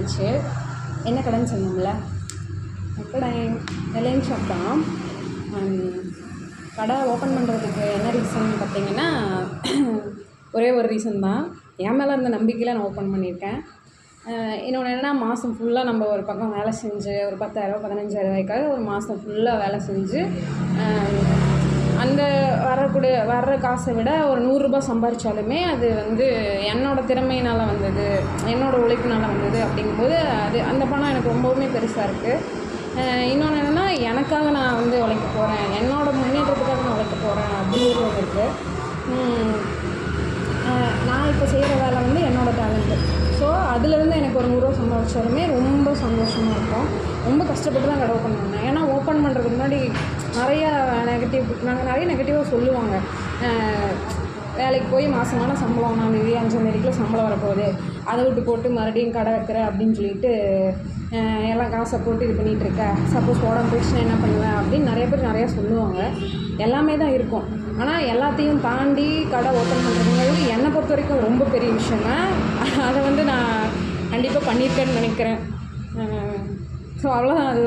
பண்ணியாச்சு. என்ன கடைன்னு சொன்னோம்ல, கடை எலைன் ஷாப் தான். கடை ஓப்பன் பண்ணுறதுக்கு என்ன ரீசன் பார்த்தீங்கன்னா, ஒரே ஒரு ரீசன் தான். என் மேலே இருந்த நம்பிக்கையில் நான் ஓப்பன் பண்ணியிருக்கேன். இன்னொன்று என்னென்னா, மாதம் ஃபுல்லாக நம்ம ஒரு பக்கம் வேலை செஞ்சு ஒரு 10,000 15,000 ஒரு மாதம் ஃபுல்லாக வேலை செஞ்சு அந்த வர்ற காசை விட ஒரு ரூ. 100 சம்பாதிச்சாலுமே அது வந்து என்னோடய திறமையினால் வந்தது, என்னோடய உழைப்பினால் வந்தது. அப்படிங்கும்போது அந்த பணம் எனக்கு ரொம்பவுமே பெருசாக இருக்குது. இன்னொன்று என்னென்னா, எனக்காக நான் வந்து உழைக்க போகிறேன், என்னோடய முன்னேற்றத்துக்காக நான் உழைக்க போகிறேன் அப்படிங்கிறது ஒன்று இருக்குது. நான் இப்போ செய்கிற வேலை வந்து என்னோடய டேலண்ட்டு. ஸோ அதுலேருந்து எனக்கு ஒரு ரூ. 100 சம்பாதிச்சாலுமே ரொம்ப சந்தோஷமாக இருக்கும். ரொம்ப கஷ்டப்பட்டு தான் கடை ஓப்பன் பண்ணேன். ஏன்னா ஓப்பன் பண்ணுறதுக்கு முன்னாடி நிறைய நெகட்டிவாக சொல்லுவாங்க. வேலைக்கு போய் மாதமான சம்பளம் 1,000 5,000 சம்பளம் வரப்போகுது, அதை விட்டு போட்டு மறுபடியும் கடை வைக்கிற அப்படின்னு சொல்லிட்டு எல்லாம் காசை போட்டு இது பண்ணிகிட்ருக்க, சப்போஸ் உடம்பு போயிடுச்சுன்னா என்ன பண்ணுவேன் அப்படின்னு நிறைய பேர் நிறையா சொல்லுவாங்க. எல்லாமே தான் இருக்கும். ஆனால் எல்லாத்தையும் தாண்டி கடை ஓப்பன் பண்ணுறதுங்கிறது என்னை பொறுத்த வரைக்கும் ரொம்ப பெரிய விஷயங்க. அதை வந்து நான் கண்டிப்பாக பண்ணியிருக்கேன்னு நினைக்கிறேன். ஸோ அவ்வளோதான். அது